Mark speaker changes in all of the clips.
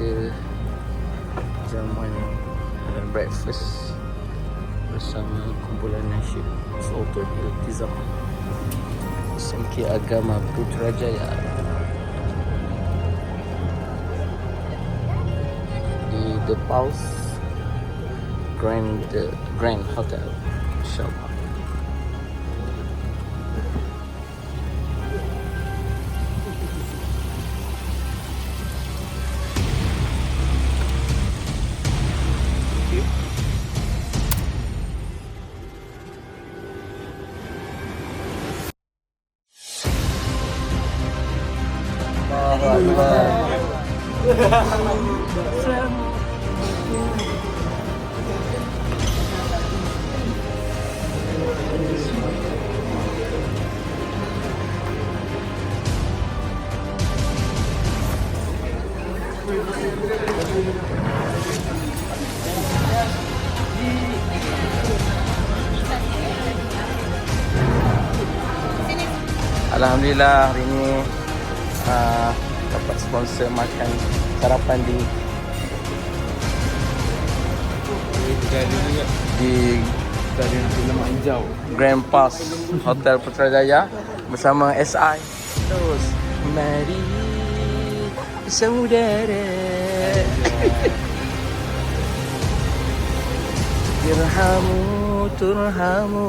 Speaker 1: ada jamuan dan breakfast bersama kumpulan nasyid Sultan Iltizam SMK Agama Putrajaya di The Pulse Grand Hotel, InsyaAllah. Alhamdulillah hari ni dapat sponsor makan sarapan di
Speaker 2: Lemak Hijau
Speaker 1: Grand Pulse Hotel Putrajaya bersama SI. Terus mari saudara irhamu turhamu.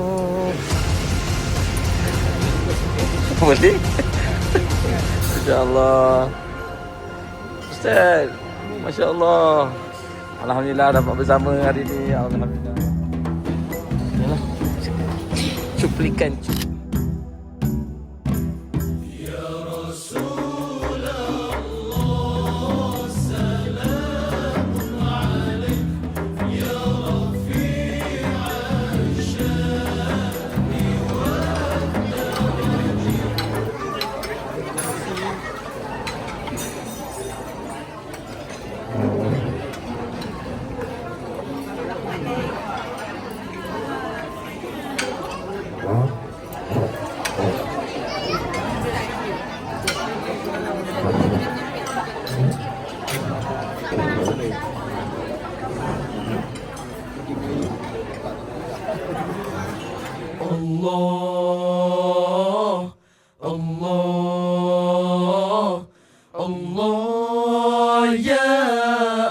Speaker 1: Boleh? InsyaAllah Ustaz, Masya Allah. Alhamdulillah dapat bersama hari ni. Alhamdulillah. Yalah, cuplikan.
Speaker 2: Allah, Allah, Allah, ya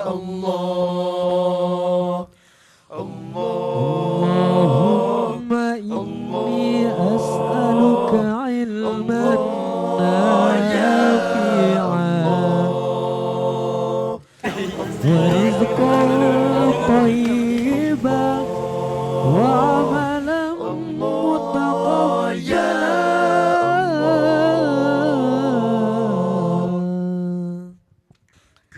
Speaker 2: Allah, Allahumma inni as'aluka ilman nafi'an wa rizqan tayyiban wa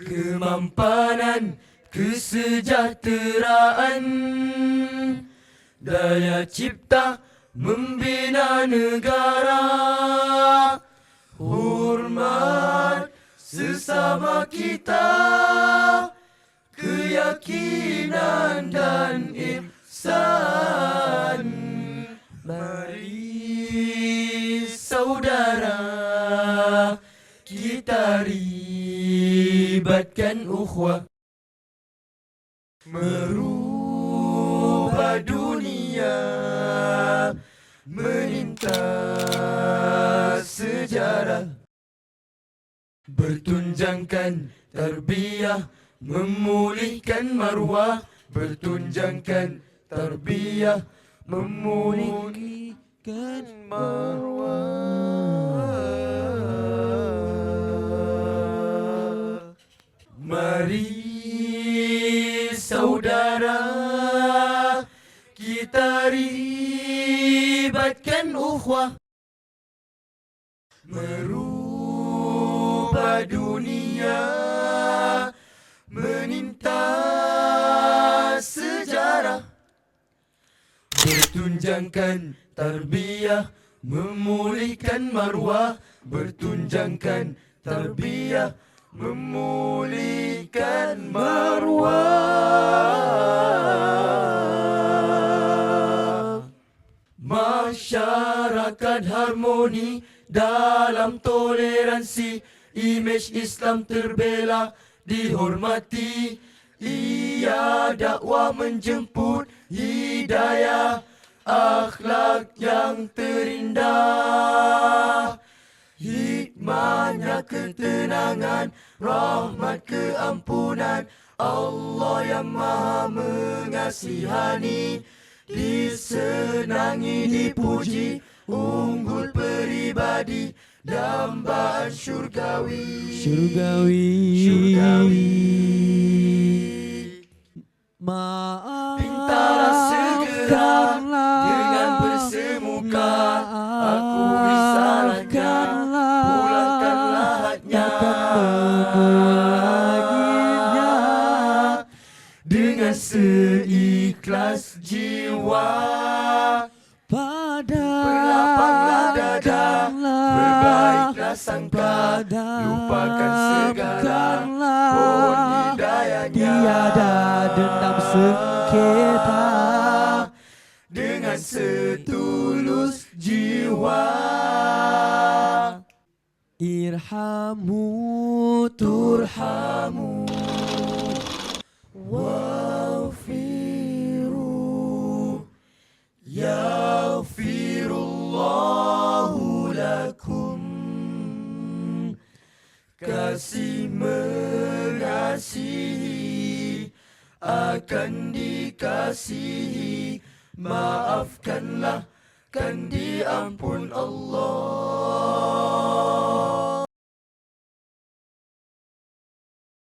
Speaker 2: kemampanan, kesejahteraan, daya cipta membina negara, hormat sesama kita, keyakinan dan ihsan. Mari saudara kita ribatkan ukhuwah, merubah dunia, melintas sejarah, bertunjangkan tarbiyah, memulihkan maruah, bertunjangkan tarbiyah, memulihkan maruah. Mari saudara kita ribatkan ukhuwah, merubah dunia, menintas sejarah, bertunjangkan tarbiyah, memulihkan maruah, bertunjangkan tarbiyah, memulihkan maruah. Masyarakat harmoni dalam toleransi, imej Islam terbela dihormati. Ia dakwah menjemput hidayah, akhlak yang terindah. Hikmahnya ketenangan, rahmat keampunan, Allah yang maha mengasihani. Disenangi, dipuji, unggul peribadi, dambaan syurgawi. Pintalah segera dengan bersemuka, akui salahnya, pulangkanlah haknya. Dengan seikhlas jiwa, berlapanglah dada, berbaiklah sangka, lupakan segala pohon hidayahnya.
Speaker 3: Tiada dendam sengketa,
Speaker 2: Dengan setulus jiwa,
Speaker 3: irhamu
Speaker 2: turhamu waghfiru, yaghfirullahu lakum. Kasih mengasihi akan dikasihi, maafkanlah kan diampun Allah.